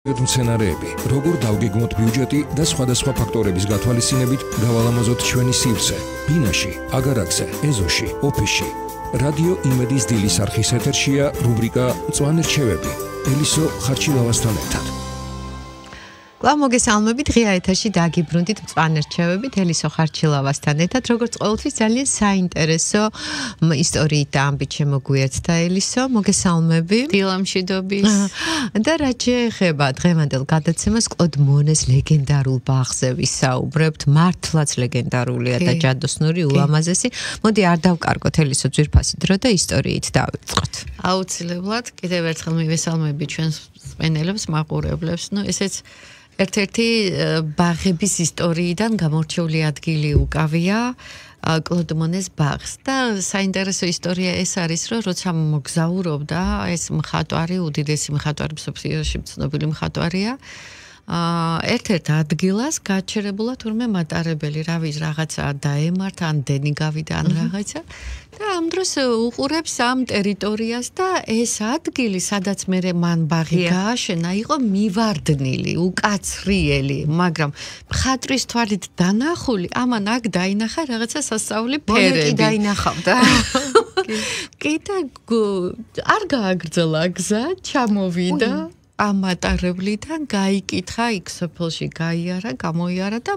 მცენარეები, როგორ დავგეგმოთ ბიუჯეტი და სხვადასხვა ფაქტორების გათვალისწინებით გავალამაზოთ ჩვენი სივრცე, ბინაში, აგარაკზე, ეზოში, ოფისში. რადიო იმედის დილის არხის ეთერშია რუბრიკა მწვანე რჩევები, ელისო ხარჩილავასთან ერთად. Კვლავ მოგესალმებით, ღია ეთერში დაგიბრუნდით მწვანე რჩევებით ელისო ხარჩილავასთან ერთად, როგორც ყოველთვის ძალიან საინტერესო ისტორიით და ამბით შემოგვიერთდა ელისო, მოგესალმები. დილამშვიდობის. და რაც შეეხება დღევანდელ გადაცემას, კლოდ მონეს ლეგენდარულ ბაღზე ვისაუბრებთ, მართლაც ლეგენდარულია და ჯადოსნური ულამაზესი. მოდი არ დავკარგოთ ელისო ძვირფასი დრო და ისტორიით დავიწყოთ. აუცილებლად, კიდევ ერთხელ მივესალმები ჩვენს მსმენელებს, მაყურებლებს. ესეც ერთ-ერთი ბაღების ისტორიიდან გამორჩეული ადგილი უკავია კლოდ მონეს ბაღს და საინტერესო ისტორია ეს არის, რომ როცა მოგზაურობდა ეს მხატვარი, უდიდესი მხატვარი მსოფლიოში ცნობილი მხატვარია, ერთ-ერთ ადგილას გაჩერებულა თურმე მატარებელი, რაღაცა დაემართა, ან დენი გავიდა, ან რაღაცა და ამ დროს უყურებს ამ ტერიტორიას და ეს ადგილი, სადაც მან ბაღი გააშენა, იყო მივარდნილი, უკაცრიელი, მაგრამ მხატვრის თვალით დანახული, ამან აქ დაინახა რაღაცა სასწაული ფერები. მონეტი დაინახავდა. კი და არ გააგრძელა გზა, ჩამოვიდა ამ მატარებლიდან, გაიკითხა იქ სოფელში, გაიარა, გამოიარა და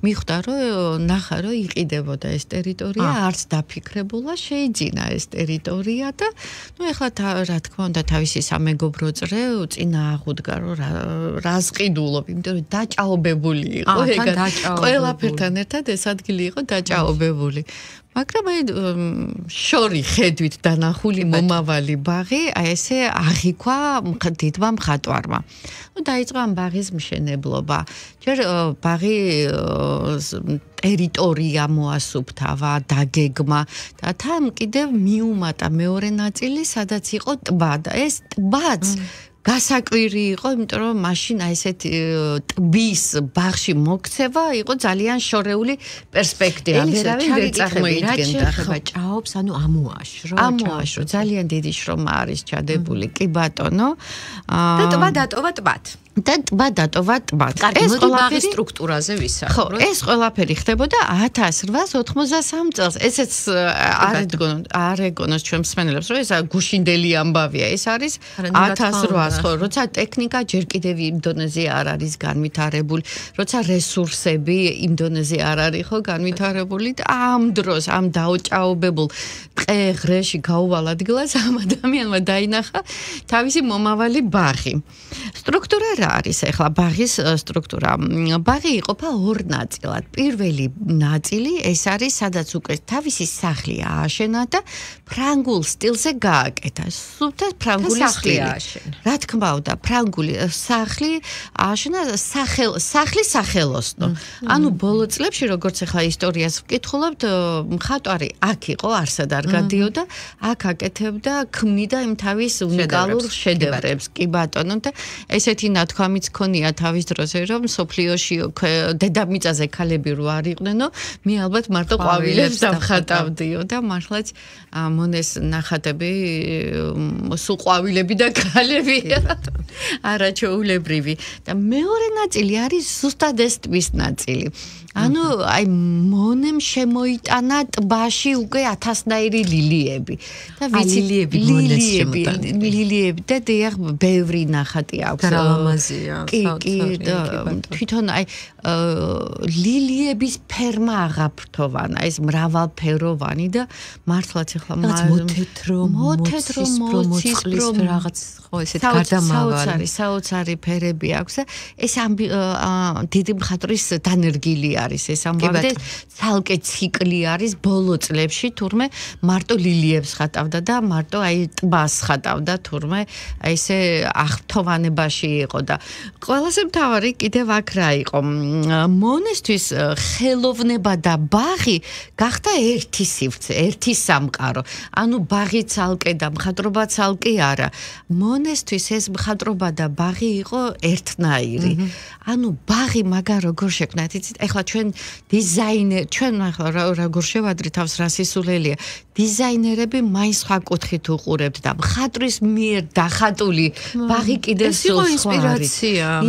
მიხვდა, რომ ნახა, რომ იყიდებოდა ეს ტერიტორია, არც დაფიქრებულა, შეიძინა ეს ტერიტორია და ეხლა რა თქმა უნდა თავისი სამეგობრო წრე წინა აღუდგა, რომ რას ყიდულობ, იმიტომ რომ დაჭაობებული იყო, ყველაფერთან ერთად ეს ადგილი იყო დაჭაობებული. მაგრამ შორი ხედვით დანახული მომავალი ბაღი, ესე აღიქვა დიდმა მხატვარმა. დაიწყო ამ ბაღის მშენებლობა. ჯერ ბაღი ტერიტორია მოასუფთავა, დაგეგმა და თან კიდევ მიუმატა მეორე ნაწილი, სადაც იყო ტბა და ეს ტბაც გასაკვირი იყო, იმიტომ რომ მაშინ ესეთ ტბის ბაღში მოქცევა იყო ძალიან შორეული პერსპექტივა. ვერავინ წარმოიდგენდა. ჭაობს, ანუ ამოაშრო. ამოაშრო, ძალიან დიდი შრომა არის ჩადებული, კი ბატონო. და ტბა დატოვა ტბად. და ტბა დატოვა ტბად. ეს ბაღის სტრუქტურაზე ვისაუბროთ. ეს ყველაფერი ხდებოდა 1893 წელს. ესეც არ ეგონოს ჩვენ მსმენელებს, რომ ეს გუშინდელი ამბავია. ეს არის 1800, ხო, როცა ტექნიკა ჯერ კიდევ იმ დონეზე არ არის განვითარებული, როცა რესურსები იმ დონეზე არ არის ხო განვითარებული და ამ დროს ამ დაოჭაობებულ ტყე-ღრეში გაუვალ ადგილას ამ ადამიანმა დაინახა თავისი მომავალი ბაღი. სტრუქტურა რა არის ახლა ბაღის სტრუქტურა? ბაღი იყოფა ორ ნაწილად. პირველი ნაწილი ეს არის, სადაც უკვე თავისი სახლი ააშენა და ფრანგულ სტილზე გააკეთა. სუფთა ფრანგული სტილი. რა თქმა უნდა, ფრანგული სახლი ააშენა, სახლი სახელოსნო. ანუ ბოლო წლებში, როგორც ახლა ისტორიას ვკითხულობთ, მხატვარი აქ იყო, არსად არ გადიოდა, აქ აკეთებდა, ქმნიდა იმ თავის უნიკალურ შედევრებს. კი ბატონო, და ესეთი ნათქვამიც ქონია თავის დროზე, რომ სოფლიოში დედამიწაზე ქალები რო არ იყვნენო, მე ალბათ მარტო ყვავილებს დავხატავდიო და მართლაც მონეს ნახატები სულ ყვავილები და ქალები არაჩვეულებრივი. და მეორე ნაწილი არის ზუსტად ეს ტბის ნაწილი. ანუ აი მონემ შემოიტანა ტბაში უკვე 1000-ნაირი ლილიები. და ლილიები და დიახ, ბევრი ნახატი აქვს. გრამაზია. კი, თვითონ აი ლილიების ფერმა აღაფრთოვანა, ეს მრავალფეროვანი და მართლაც ახლა მოთეთრო, მოცისფრო რაღაც ხო ესეთ გარდამავალი. საოცარი ფერები აქვს და ეს დიდი მხატვრის დანერგილი არის ეს ამბავი. ცალკე ციკლი არის ბოლო წლებში, თურმე მარტო ლილიებს ხატავდა და მარტო აი ტბას ხატავდა, თურმე ესე აღფრთოვანებაში იყო და ყველაზე მთავარი კიდევ აქ რა იყო? მონესთვის ხელოვნება და ბაღი გახდა ერთი სივრცე, ერთი სამყარო. ანუ ბაღი ცალკე და მხატვრობა ცალკე არა. მონესთვის ეს მხატვრობა და ბაღი იყო ერთნაირი. ანუ ბაღი მაგარ როგორ შექმნათ, იცით? ეხლა ჩვენ დიზაინერ ჩვენ როგორ შევადრით თავს რა სისულელია დიზაინერები მაინც სხვა კუთხით უყურებთ და მხატვრის მიერ დახატული ბაღი კიდევ სხვა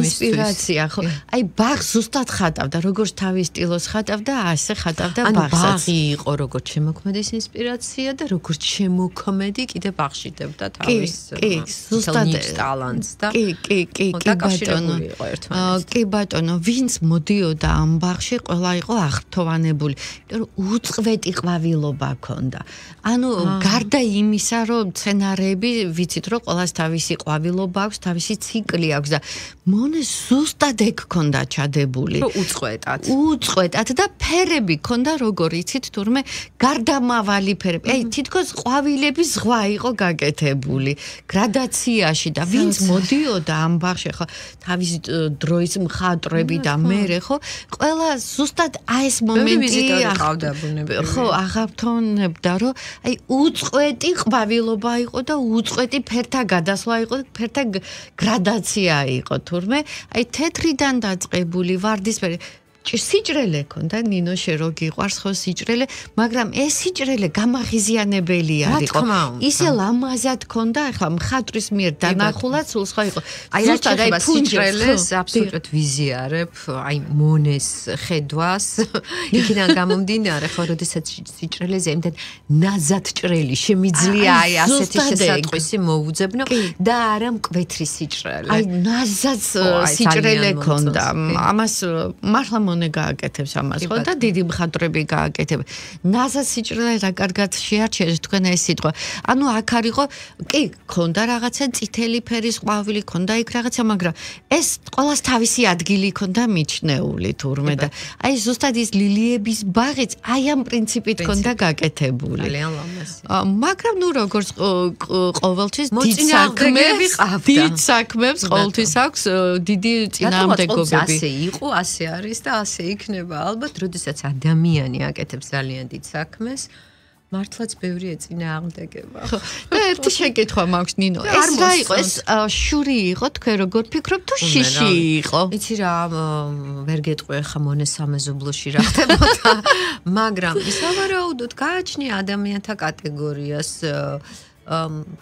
ინსპირაცია ხო აი ბაღს ზუსტად ხატავდა როგორც თავის სტილოს ხატავდა ასე ხატავდა ბაღსაც ბაღი იყო როგორც შემოქმედის ინსპირაცია და როგორც შემოქმედი კიდე ბაღშიდებდა თავის ზუსტად ტალანტს და კი დაკავშირებული იყო ერთმანეთთან კი ბატონო ვინც მოდიოდა ამ ბაღში ყველა იყო აღფრთოვანებული იმიტომ რომ უწყვეტი ყვავილობა ჰქონდა ანუ გარდა იმისა რომ სცენარები ვიცით რომ ყველას თავისი ყვავილობა აქვს თავისი ციკლი აქვს და მონეს ზუსტად ეგ ჰქონდა ჩადებული უწყვეტად და ფერები ჰქონდა როგორ იცით თურმე გარდამავალი ფერები აი თითქოს ყვავილების ზღვა იყო გაკეთებული გრადაციაში და ვინც მოდიოდა ამ ბაღში ხო თავისი დროის მხატვრები და მერე ხო ყველა ზუსტად აი ეს მომენტი ხო აღაფრთოვანებდა რომ აი უწყვეტი ყვავილობა იყო და უწყვეტი ფერთა გადასვლა იყო ფერთა გრადაცია იყო თურმე აი თეთრიდან დაწყებული ვარდისფერი სიჭრელე ქონდა ნინო შერო გიყვარს ხო სიჭრელე მაგრამ ეს სიჭრელე გამაღიზიანებელი არისო ისე ლამაზად ქონდა ახლა მხატვრის მიერ დანახულად სულ სხვა იყო აი რა შეიძლება სიჭრელეს აბსოლუტურად ვიზიარებ აი მონეს ხედვას იქიდან გამომდინარე ხო როდესაც სიჭრელეზე იმდენ ნაზად ჭრელი შემიძლია აი ასეთი შესატყვისი მოუძებნო და არა მკვეთრი სიჭრელე აი ნაზად სიჭრელე ქონდა ამას მართლა მონე გააკეთებს ამას ხო და დიდი მხატვრები გააკეთებენ ნაზად სიჭრელე რა კარგად შეარჩიეს თქვენ ეს სიტყვა ანუ აქ არისო კი ქონდა რაღაცა წითელი ფერის ყვავილი ქონდა იქ რაღაცა მაგრამ ეს ყოველას თავისი ადგილი ქონდა მიჩნეული თურმე და აი ზუსტად ის ლილიების ბაღიც აი ამ პრინციპით ქონდა გაკეთებული ძალიან ლამაზი მაგრამ ნუ როგორც ყოველთვის დიდ საქმებს ყოველთვის აქვს დიდი წინააღმდეგობები ასე იყო ასე არის და ასე იქნება ალბათ როდესაც ადამიანი აკეთებს ძალიან დიდ საქმეს მართლაც ბევრი ეწინააღმდეგება ხო და ერთი შეკითხვა მაქვს ნინო ეს რა იყო ეს შური იყო თქვენ როგორ ფიქრობთ თუ შიში იყო იცი რა ვერ გეტყვი ხა მონეს სამეზობლოში რა ხდებოდა მაგრამ სავარაუდოდ გააჩნია ადამიანთა კატეგორიას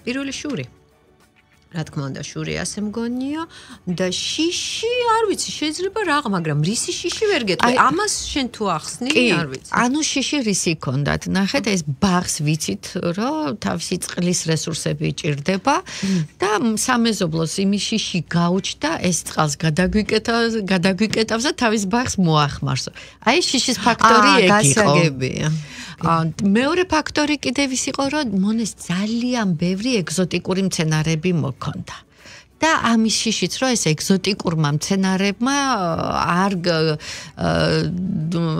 პირველი შური რა თქმა უნდა შური ასე მგონია და შიში არ ვიცი შეიძლება რა მაგრამ რისი შიში ვერ გეტყვი ამას შენ თუ ახსნი არ ვიცი ანუ შიში რისი ქონდათ ნახეთ ეს ბაღს ვიცით რომ თავისი წყლის რესურსები ჭირდება და სამეზობლოს იმის შიში გაუჩნდა ეს წყალს გადაგვიკეტავს და თავის ბაღს მოახმარსო აი შიშის ფაქტორი ეგ იყო გასაგებია მეორე ფაქტორი კიდევ ის იყო რომ მონეს ძალიან ბევრი ეგზოტიკური მცენარეები მოქონდა და ამის შიშიც რომ ეს ეგზოტიკურმა მცენარებმა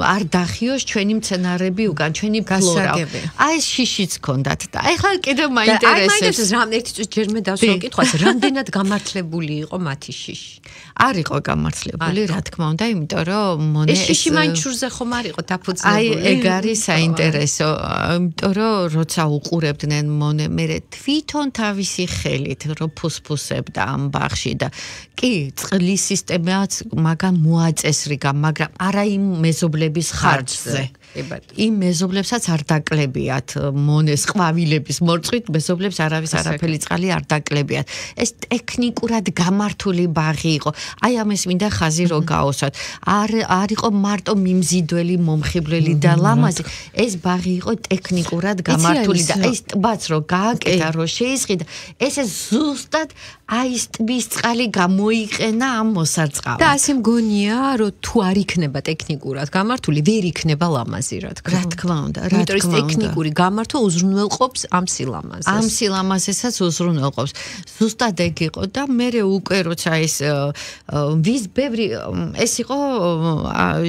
არ დახიოს ჩვენი მცენარები უკან ჩვენი ფლორა აი ეს შიშიც ქონდათ და ეხლა კიდევ მაინტერესებს ერთი წუთი ჯერმე დავსვამ კითხვას რამდენად გამართლებული იყო მათი შიში არ იყო გამართლებული რა თქმა უნდა იმიტომ რომ მონე ეს შიში მაინჩურზე ხომ არ იყო დაფუძნებული აი ეგ არის საინტერესო იმიტომ რომ როცა უყურებდნენ მონე მე თვითონ თავისი ხელით რო ფუსფუსებდა ამ ბაღში და კი წყლის სისტემაც მაგან მოაწესრიგა მაგრამ არა იმ მეზობლების ხარჯზე იმ მეზობლებსაც არ დაკლებიათ მონეს ყვავილების მორწყვით მეზობლებს არავის არაფერი წყალი არ დაკლებიათ ეს ტექნიკურად გამართული ბაღი იყო აი ამას მინდა ხაზი რო გაუსვათ არ იყო მარტო მიმზიდველი მომხიბვლელი და ლამაზი ეს ბაღი იყო ტექნიკურად გამართული და ეს ტბაც რო გააკეთა რო შეისყიდა ესე ზუსტად აი ეს ტბის წყალი გამოიყენა ამ მოსარწყავად და ასე მგონია რომ თუ არ იქნება ტექნიკურად გამართული ვერ იქნება ლამაზი რა თქმა უნდა იმიტომ რომ ტექნიკური გამართვა უზრუნველყოფს ამ სილამაზეს ამ სილამაზესაც უზრუნველყოფს ზუსტად ეგ იყო და მე უკვე როცა ეს ვის ბევრი ეს იყო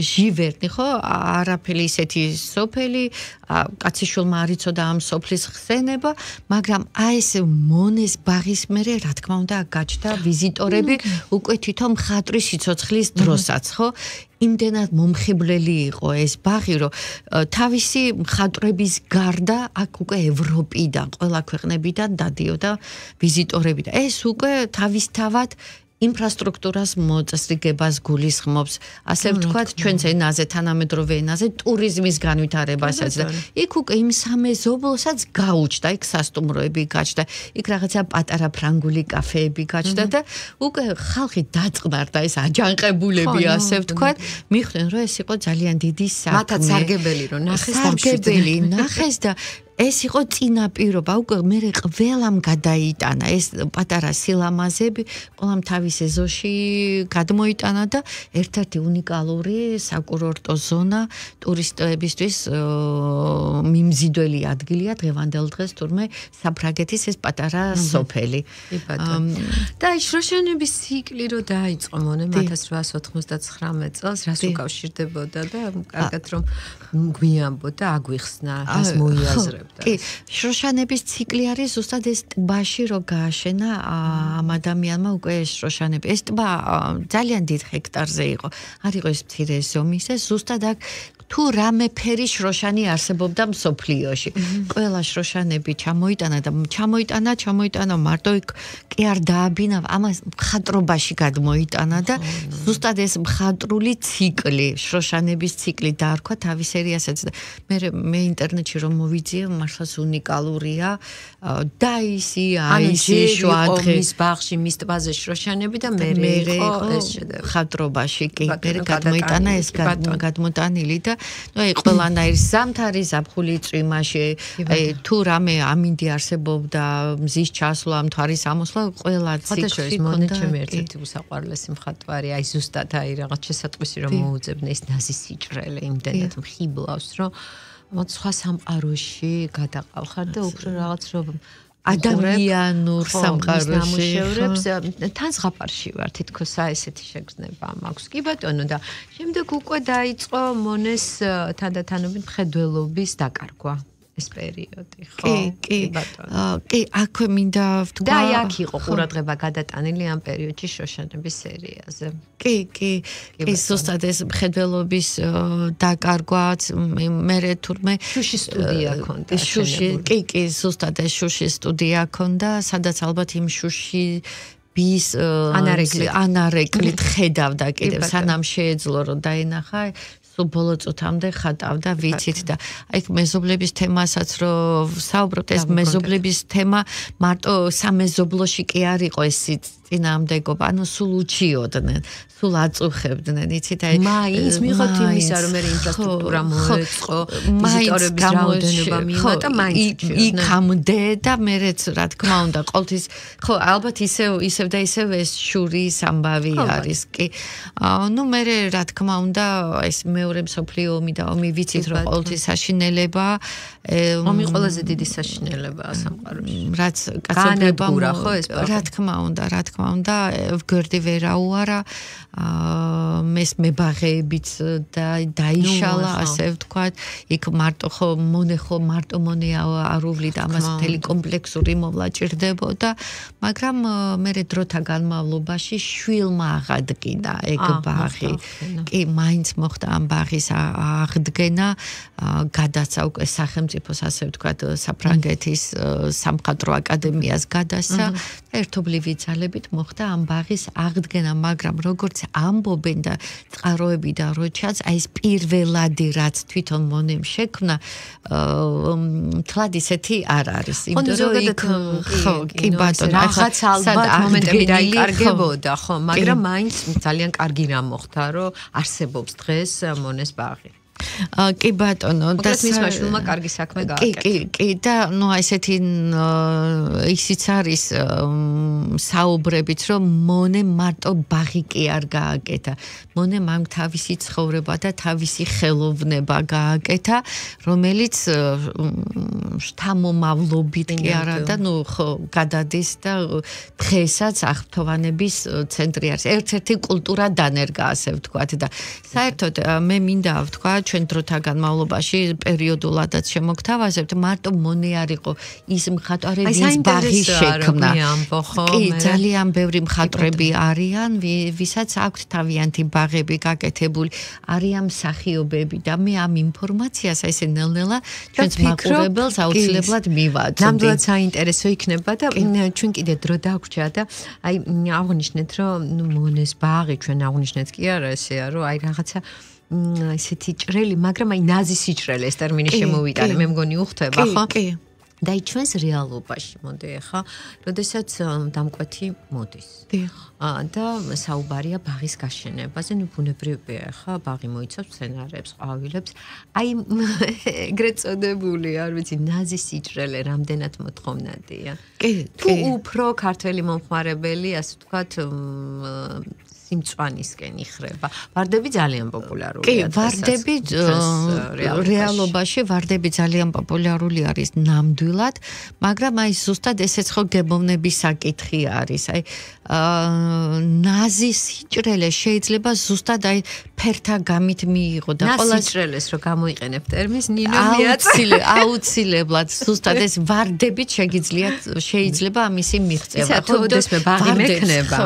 ჟივერნი ხო არაფერი ისეთი სოფელი კაციშვილმა არ იცოდა ამ სოფლის ხსენება მაგრამ აი ეს მონეს ბაღის მერე რა თქმა უნდა გაჩნდა ვიზიტორები უკვე თვითონ მხატვრის სიცოცხლის დროსაც ხო იმდენად მომხიბვლელი იყო ეს ბაღი რომ თავისი მხატვრების გარდა აქ უკვე ევროპიდან ყველა ქვეყნებიდან დადიოდა ვიზიტორები და ეს უკვე თავისთავად ინფრასტრუქტურას მოწესრიგებას გულისხმობს, ასე ვთქვათ, ჩვენს ენაზე, თანამედროვე ენაზე, ტურიზმის განვითარებასაც და იქ უკვე იმ სამეზობლოსაც გაუჩნდა, იქ სასტუმროები გაჩნდა, იქ რაღაცა პატარა ფრანგული კაფეები გაჩნდა და უკვე ხალხი დაწყნარდა ეს აჯანყებულები, ასე ვთქვათ, მიხვდნენ, რომ ეს იყო ძალიან დიდი საქმე. მათაც სარგებელი რომ ნახეს და ეს იყო წინაპირობა, უკვე მე ყველამ გადაიტანა ეს პატარა სილამაზები, ყველამ თავის ეზოში გადმოიტანა და ერთ-ერთი უნიკალური საკურორტო ზონა ტურისტებისთვის მიმზიდველი ადგილია დღევანდელ დღეს თურმე საფრანგეთის ეს პატარა სოფელი. და შროშანების ციკლი რო დაიწყო მონე 1899 წელს, რას უკავშირდებოდა და კარგად რომ გვიანბოდა, აგვიხსნა, რას მოიაზრებდა. კი, შროშანების ციკლი არის ზუსტად ეს ტბაში რო გააშენა ამ ადამიანმა უკვე ეს შროშანები. ეს ტბა ძალიან დიდ ჰექტარზე იყო. არ იყო ეს მცირე ზომის და ზუსტად აქ თუ რამე ფერი შროშანი არსებობდა მსოფლიოში. ყველა შროშანები ჩამოიტანა მარტო იქ კი არ დააბინა, ამას მხატვრობაში გადმოიტანა და ზუსტად ეს მხატვრული ციკლი, შროშანების ციკლი დაარქვა თავის სერიასაც და მე ინტერნეტში რომ მოვიძიე, მართლაც უნიკალურია. დაისი, აისი, შუადღე მის ბაღში, მის ტბაზე შროშანები და მე იყო ეს შედევრი. მხატვრობაში კი მე გადმოიტანა ეს გადმოტანილი და აი ყველანაირ ზამთარი ზაფხული წვიმაში თუ რამე ამინდი არსებობდა მზის ჩასვლა მთვარის ამოსვლა ყველა ციკლი მონე ჩემი ერთ-ერთი უსაყვარლესი მხატვარი აი ზუსტად აი რაღაც შესატყვისი რომ მოუძებნე ეს ნაზი სიჭრელე იმდენად მხიბლავს რომ სხვა სამყაროში გადაყავხარ და უფრო რაღაც რომ ადამიანურ სამყაროში ნამუშევრებს თან ზღაპარში ვარ თითქოს ესეთი შეგრძნება მაქვს კი ბატონო და შემდეგ უკვე დაიწყო მონეს თანდათანობით მხედველობის დაკარგვა ეს პერიოდი ხო კი ბატონო კი აქვე მინდა ვთქვა და აქ იყო ყურადღება გადატანილი ამ პერიოდში შროშანების სერიაზე კი ზუსტად ეს მხედველობის დაკარგვაც მე თურმე შუშის სტუდია ქონდა კი ზუსტად ეს შუშის სტუდია ქონდა სადაც ალბათ იმ შუში ბის ანარეკლით ხედავდა კიდევ სანამ შეეძლო რომ დაენახა სულ ბოლო წუთამდე ხატავდა ვიცით და აი მეზობლების თემასაც რომ საუბრობთ ეს მეზობლების თემა მარტო სამეზობლოში კი არ იყო ეს წინააღმდეგობა ანუ სულ უჩიოდნენ სულ აწუხებდნენ იცით აი მაინც მიხოთ იმისა რომ მე ინფრასტრუქტურა მოეწყო ვიზიტორების რაოდენობა მიიღო და მაინც იქამდე და მერეც რა თქმა უნდა ყოველთვის ხო ალბათ ისევ და ისევ ეს შურის ამბავი არის კი ნუ მე რა თქმა უნდა ეს მეორე მსოფლიო ომი და ომი ვიცით რომ ყოველთვის საშინელება ომი ყველაზე დიდი საშინელებაა სამყაროში რაც კაცობრიობა ხო ეს რა თქმა უნდა გვერდი ვერაუარა მეს მებაღეებიც დაიშალა ასე ვთქვათ იქ მარტო მონე არ უვლით ამას მთელი კომპლექსური მოვლა ჭირდებოდა მაგრამ მე დროთა განმავლობაში შვილმა აღადგინა ეგ ბაღი კი მაინც მოხდა ამ ბაღის აღდგენა გადაცა უკვე სახელმწიფოს ასე ვთქვათ საფრანგეთის სამხატვრო აკადემიას გადასცა ერთობლივი ძალებით მოხდა ამ ბაღის აღდგენა მაგრამ როგორც ამბობენ და წყაროები და როჩაც აი ეს პირველადი რაც თვითონ მონემ შექმნა თლად ისეთი არ არის იმიტომ რომ იქ ხო კი ბატონო რაღაც ალბათ მომენტები დაიკარგებოდა ხო მაგრამ მაინც ძალიან კარგი რამ მოხდა რომ არსებობს დღეს მონეს ბაღი კი ბატონო და მისმა შვილმა კარგი საქმე გააკეთა კი და ნუ ესეთი ისიც არის საუბრებით რომ მონე მარტო ბაღი კი არ გააკეთა მონე მაგ თავისი ცხოვრება და თავისი ხელოვნება გააკეთა რომელიც შთამომავლობით კი არა და ნუ ხო გადადის და დღესაც აღფრთოვანების ცენტრი არის ერთ-ერთი კულტურა დანერგა ასე ვთქვათ და საერთოდ მე მინდა ვთქვა ჩვენ დროთა განმავლობაში პერიოდულადაც შემოგთავაზებთ, მარტო მონე არ იყო ის მხატვრების ბაღი შექმნა. კი, ძალიან ბევრი მხატვრები არიან, ვისაც აქვთ თავიანთი ბაღები გაკეთებული, არიან მსახიობები და მე ამ ინფორმაციას ესე ნელ-ნელა ჩვენს მაყურებელს აუცილებლად მივაწვდი. ნამდვილად საინტერესო იქნება და ჩვენ კიდე დრო დაგვჭა და აი აღნიშნეთ რომ მონეს ბაღი ჩვენ აღნიშნეთ კი არა ესეა რომ აი რაღაცა ისეთი ჭრელი, მაგრამ აი ნაზი სიჭრელი ეს ტერმინი შემოვიტანე, მე მგონი უხდება, ხო? კი. და ჩვენს რეალობაში მოდი ახლა, როდესაც დამკვეთი მოდის. და საუბარია ბაღის გაშენებაზე, ნუ ბუნებრივია ახლა ბაღი მოიცავს სცენარებს, ყვავილებს. აი ეგრეთ წოდებული, არ ვიცი, ნაზი სიჭრელე რამდენად მოთხოვნადია. კი, თუ უფრო ქართველი მომხმარებელი, ასე ვთქვათ, სიმწვანისკენ იხრება. ვარდები ძალიან პოპულარულია. კი, ვარდები რეალობაში ვარდები ძალიან პოპულარული არის ნამდვილად, მაგრამ აი ზუსტად ესეც ხო გემოვნების საკითხი არის. აი ნაზი სიჭრელე შეიძლება ზუსტად აი ფერთა გამით მიიღო და ყველა სიჭრელეს რო გამოიყენებ ტერმინს ნინო მიაწვე. აუცილებლად ზუსტად ეს ვარდებით შეიძლება ამისი მიღწევა. იცი თუ ოდესმე ბაღი მექნება.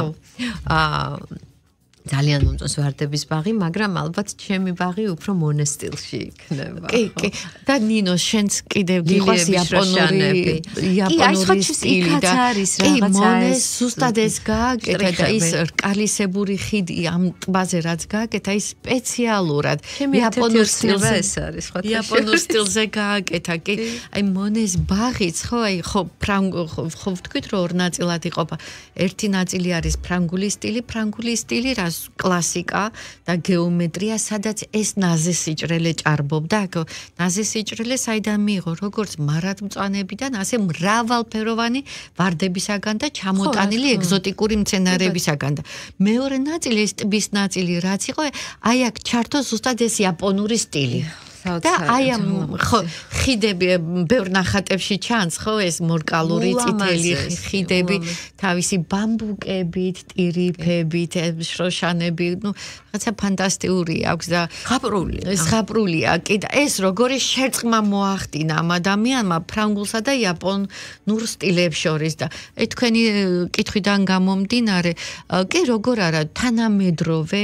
ძალიან მომწონს ვარდების ბაღი, მაგრამ ალბათ ჩემი ბაღი უფრო მონესტილში იქნება. კი. და ნინო, შენც კიდევ გიყვარს იაპონური სტილი და კი, მონეს ზუსტად ეს გააკეთა და ის რკალისებური ხიდი ამ ტბაზე რაც გააკეთა, ის სპეციალურად იაპონურ სტილზე ეს არის, ხო? იაპონურ სტილზე გააკეთა. კი, აი მონეს ბაღიც, ხო, აი ხო ვთქვით რომ ორ ნაწილად იყოფა. ერთი ნაწილი არის ფრანგული სტილი, რა კლასიკა და გეომეტრია, სადაც ეს ნაზი სიჭრელე ჭარბობდა. ნაზი სიჭრელე საიდან მიიღო, როგორც მარადმწვანებიდან, ასე მრავალფეროვანი ვარდებისაგან და ჩამოტანილი ეგზოტიკური მცენარეებისაგან. და მეორე ნაწილი, ეს ტბის ნაწილი, რაც იყო, აი აქ ჩართო ზუსტად ეს იაპონური სტილი. და აი ამ ხიდები ბევრ ნახატებში ჩანს, ხო, ეს მორკალური წითელი ხიდები, თავისი ბამბუკებით, ტირიფებით, შროშანები, ნუ რაღაცა ფანტასტიკური აქვს და ზღაპრულია. კი და ეს როგორი შერწყმა მოახდინა ამ ადამიანმა ფრანგულსა და იაპონურ სტილებს შორის და თქვენი კითხვიდან გამომდინარე, კი როგორ არა, თანამედროვე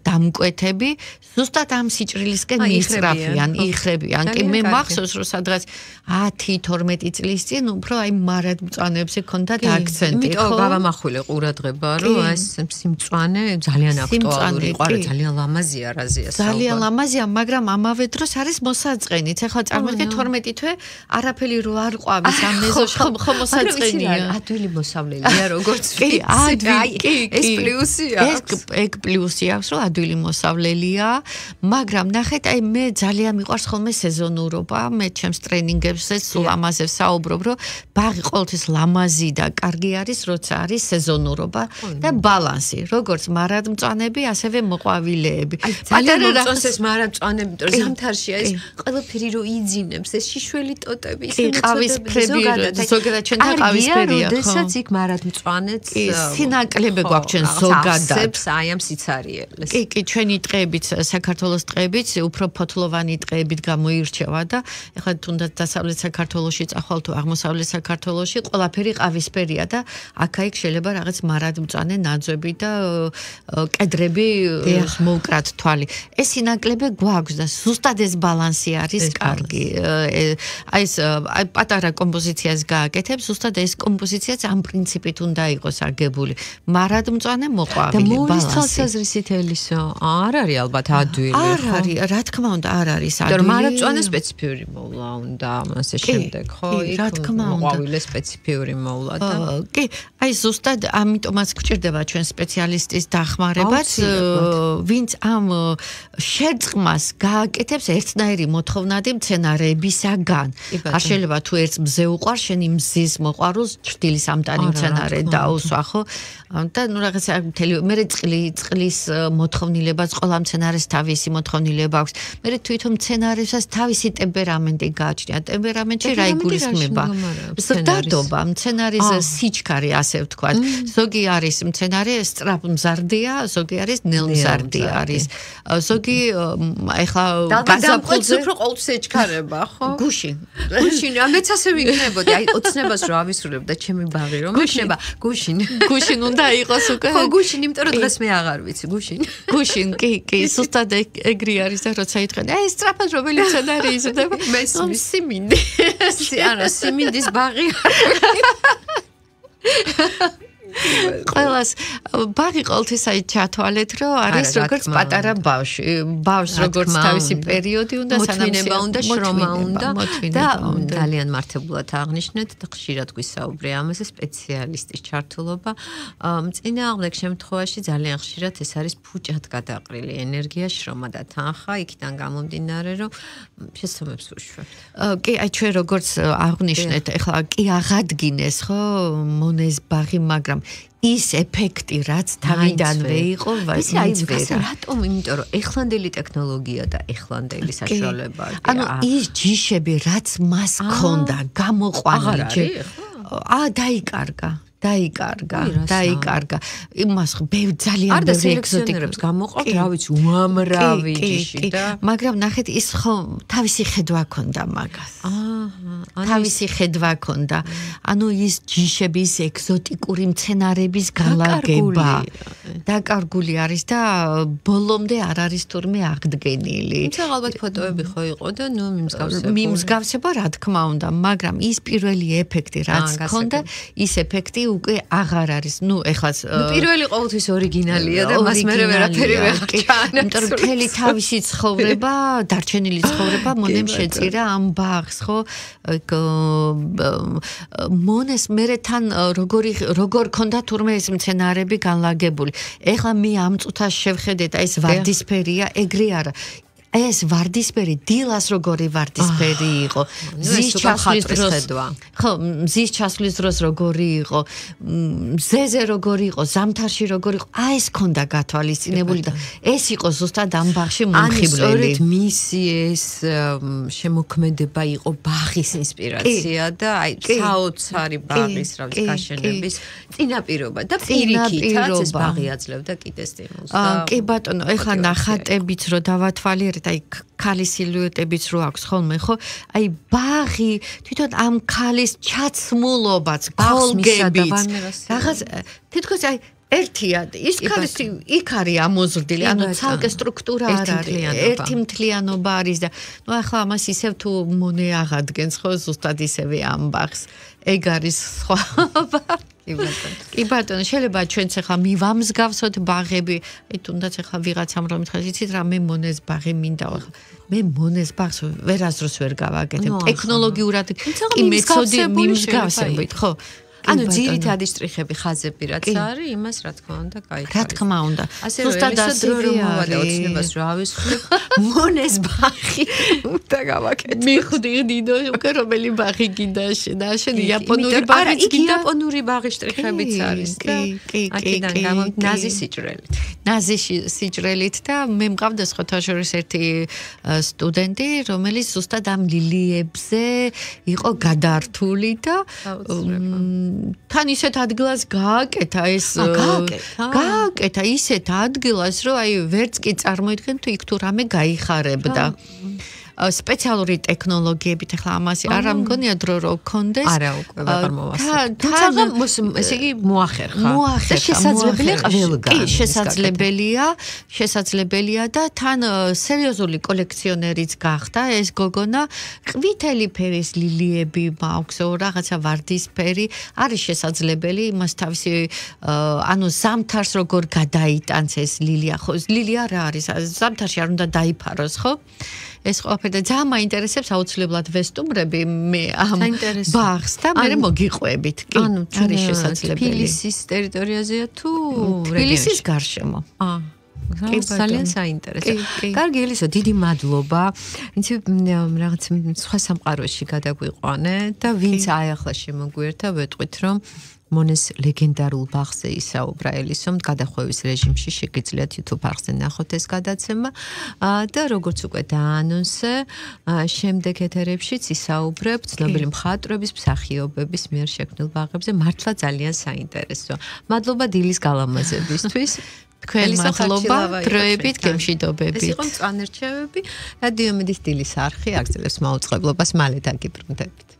დამკვეთები ზუსტად ამ სიჭრილისკენ მიიწრაფიან. იხრებიან. კი მე მახსოვს რომ სადღაც 10-12 წლის წინ უფრო აი მარადმწვანეებზე ჰქონდათ აქცენტი, ხო? იმიტომ გავამახვილე ყურადღება, რომ ეს სიმწვანე ძალიან აქტუალური იყო, ძალიან ლამაზია რაზეა საუბარი. ძალიან ლამაზია, მაგრამ ამავე დროს არის მოსაწყენიც. ეხლა წარმოგიდგენთ 12 თვე არაფერი რო არ ყვავის ამ მეზოში, ხო მოსაწყენია. ადვილი მოსავლელია, როგორც ვიცი. ეს პლუსია. ეგ პლუსი აქვს, რომ ადვილი მოსავლელია, მაგრამ ნახეთ, აი მე ძალიან მიყვარს ხოლმე სეზონურობა, მე ჩემს ტრენინგებზეც სულ ამაზე ვსაუბრობ, რომ ბაღი ყოველთვის ლამაზი და კარგი არის, როცა არის სეზონურობა და ბალანსი, როგორც მარადმწვანები, ასევე მოყვავილეები. ძალიან მომწონს ეს მარადმწვანები, იმიტომ რომ ზამთარშია ეს ყველაფერი რო იძინებს, ეს შიშველი ტოტები, ისინი ყავისფრები, ზოგადად ჩვენთან ყავისფერია, ხო? როდესაც იქ მარადმწვანეც სინაკლები გვაქვს ჩვენ ზოგადად. აი ამ სიცარიელეს. კი, ჩვენი ტყეებიც, საქართველოს ტყეებიც უფრო ფოთლოვანი ტყეებით გამოირჩევა და ეხლა თუნდაც დასავლეთ საქართველოში წახვალ თუ აღმოსავლეთ საქართველოში ყველაფერი ყავისფერია და აქა-იქ შეიძლება რაღაც მარადმწვანე ნაძვები და კედრები მოუკრათ თვალი. ეს სინაკლები გვაქვს და ზუსტად ეს ბალანსი არის კარგი. აი ეს პატარა კომპოზიციას გააკეთებს, ზუსტად ეს კომპოზიციაც ამ პრინციპით უნდა იყოს აგებული. მარადმწვანე მოყვავილი ბალანსი. და მოვლის თვალსაზრისით ელისო, არ არის ალბათ ადვილი, ხო? არ არის, რა თქმა უნდა, არ არის ადვილი. და მარადმწვანე სპეციფიური მოვლა უნდა ამასე შემდეგ, ხო? რა თქმა უნდა. მოყვავილე სპეციფიური მოვლა და კი, აი ზუსტად ამიტომაც გვჭირდება ჩვენ სპეციალისტის დახმარებაც, ვინც ამ შერწყმას გააკეთებს ერთნაირი მოთხოვნადი მცენარეებისაგან. არ შეიძლება თუ ერთს მზე უყვარს, შენი მზის მოყვარულს ჭრდილის ამტანი მცენარე დაუსვა, ხო? და ნუ რაღაცა მე წყლის მოთხოვნილებაც ყველა მცენარეს თავისი მოთხოვნილება აქვს. მე თვითონ მცენარესაც თავისი ტემპერამენტი გააჩნია. ტემპერამენტში რა იგულისხმება? ზრდადობა, მცენარის სიჩქარე, ასე ვთქვათ. ზოგი არის მცენარე სწრაფმზარდია, ზოგი არის ნელმზარდი არის. ზოგი ეხლა გაზაფხულზე უფრო ყოველთვის ეჩქარება, ხო? გუშინ. ამეც ასე ვიქნებოდი. აი ოცნებას რო ავისრულებ და ჩემი ბაღი რომ იქნება გუშინ. გუშინ უნდა იყოს უკვე. ხო, გუშინ, იმიტომ რომ დღეს მე აღარ ვიცი, გუშინ. გუშინ, კი, სუსტად ეგრი არის და როცა იტყვენ, აი სწრაფად რომელი მცენარე იზრდება? მესმის სიმინდი. არა, სიმინდის ბაღი. ყველას ბაღი ყოველთვის აი ჩათვალეთ, რომ არის როგორც პატარა ბავშვი. ბავშვს როგორც თავისი პერიოდი უნდა სანამ უნდა შრომა უნდა და ძალიან მართებულად აღნიშნეთ და ხშირად გვისაუბრე ამაზე სპეციალისტის ჩართულობა. წინააღმდეგ შემთხვევაში ძალიან ხშირად ეს არის ფუჭად გადაყრილი ენერგია, შრომა და თანხა, იქიდან გამომდინარე, რომ შესაბამებს უშვებთ. კი, აი ჩვენ როგორც აღნიშნეთ, ეხლა კი აღადგინეს, ხო, მონეს ბაღი, მაგრამ ის ეფექტი რაც თავიდანვე იყო, აი რატომ? იმიტომ რომ ეხლანდელი ტექნოლოგია და ეხლანდელი საშუალებაა. ანუ ის ჯიშები რაც მას ჰქონდა, გამოყვანილი. დაიკარგა. იმას ძალიან ბევრი ექსოტიკებს გამოყავთ, რა ვიცი, უამრავი ჯიში და მაგრამ ნახეთ ის ხო თავისი ხედვა ჰქონდა მაგას. თავისი ხედვა ჰქონდა. ანუ ის ჯიშები, ის ეგზოტიკური მცენარების განლაგება დაკარგული არის და ბოლომდე არ არის თურმე აღდგენილი. თუმცა ალბათ ფოტოები ხო იყო და ნუ მიმსგავსება რა თქმა უნდა, მაგრამ ის პირველი ეფექტი რაც ჰქონდა, ის ეფექტი უკვე აღარ არის. ნუ ეხლა პირველი ყოველთვის ორიგინალია და მას მე ვერაფერი ვეღარ იმიტომ რომ მთელი თავისი ცხოვრება, დარჩენილი ცხოვრება მონემ შეწირა ამ ბაღს, ხო? მონეს მერე თან როგორ ქონდა თურმე ეს მცენარები განლაგებული. ეხლა მე ამ წუთას შევხედეთ, ეს ვარდისფერია, ეგრე არა. ეს ვარდისფერი დილას როგორი ვარდისფერი იყო. მზის ჩასვლის დროს ხო, მზის ჩასვლის დროს როგორი იყო, მზეზე როგორი იყო, ზამთარში როგორი იყო. აი ეს ქონდა გათვალისწინებული და ეს იყო ზუსტად ამ ბაღში მომხიბლელი. სწორედ მისი ეს შემოქმედება იყო ბაღის ინსპირაცია და აი საოცარი ბაღის რა ვიცი გაშენების წინაპირობა და პირიქითაც ეს ბაღი აძლევდა კიდეს სტიმულს. კი ბატონო, ეხლა ნახატებით რო დავათვალიერეთ აი ქალის სილუეტებიც რო აქვს ხოლმე ხო აი ბაღი თვითონ ამ ქალის ჩაცმულობაც გოლგებით რაღაც თითქოს აი ერთია ის ქალის იქ არის ამოზრდილი ანუ ცალკე სტრუქტურა არ არის ერთი მთლიანობა არის და ნუ ახლა ამას ისევ თუ მონე აღადგენს ხო ზუსტად ისევე ამ ბაღს ეგ არის სხვა კი ბატონო შეიძლება ჩვენც ახლა მივამსგავსოთ ბაღები აი თუნდაც ახლა ვიღაცამ რომ ითხრას იცით რა მე მონეს ბაღი მინდა ახლა მე მონეს ბაღს ვერასდროს ვერ გავაკეთებ ტექნოლოგიურად კი მეცოდი მიმსგავსებით ხო ანუ ძირითადი შტრიხები ხაზები რაც არის იმას რა თქმა უნდა გაიქარეთ რა თქმა უნდა ზუსტად ასე რომ მოვადა ოცნებას რა ავისხლებ მონეს ბაღი უნდა გავაკეთო მიხვდი ნინო უკვე რომელი ბაღი გინდა შენ იაპონური ბაღიც გინდა იაპონური ბაღის შტრიხებიც არის და აქედან ნაზი სიჭრელით და მე მყავდა სხვათაშორის ერთი სტუდენტი რომელიც ზუსტად ამ ლილიებზე იყო გადართული და თან ისეთ ადგილას გააკეთა ეს გააკეთა ისეთ ადგილას რომ აი ვერც კი წარმოიდგენ თუ იქ თუ რამე გაიხარებდა სპეციალური ტექნოლოგიებით ახლა ამას არა მგონია დრო რო გქონდეს არა უკვე ვეღარ მოვასწრებ თუმცა ესე იგი მოახერხა შესაძლებელია ყველგან შესაძლებელია და თან სერიოზული კოლექციონერიც გახდა ეს გოგონა ყვითელი ფერის ლილიები მაქვს რაღაცა ვარდისფერი არის შესაძლებელი იმას თავისი ანუ ზამთარს როგორ გადაიტანს ეს ლილია ხო ლილია რა არის ზამთარში არ უნდა დაიფაროს ხო ეს ყველაფერი ძალიან მაინტერესებს აუცილებლად ვესტუმრები მე ამ ბაღს და მე მოგიყვებით კი ანუ არის შესაძლებელი თბილისის ტერიტორიაზეა თუ თბილისის გარშემო ძალიან საინტერესო. კარგი ელისო, დიდი მადლობა. ვინც რაღაც სხვა სამყაროში გადაგვიყვანე და ვინც აი ახლა შემოგვიერთა, ვეტყვით რომ მონეს ლეგენდარულ ბაღზე ისაუბრა ელისომ გადახვევის რეჟიმში შეგიძლიათ YouTube არხზე ნახოთ ეს გადაცემა და როგორც უკვე დაანონსე შემდეგ ეთერებშიც ისაუბრებ ცნობილი მხატვრების მსახიობების მიერ შექმნილ ბაღებზე მართლა ძალიან საინტერესოა მადლობა დილის გალამაზებისთვის თქვენ მადლობა დროებით გემშვიდობებით ეს იყო მწვანე რჩევები რადიო იმედის დილის არხი აგრძელებს მაუწყებლობას მალე დაგიბრუნდებით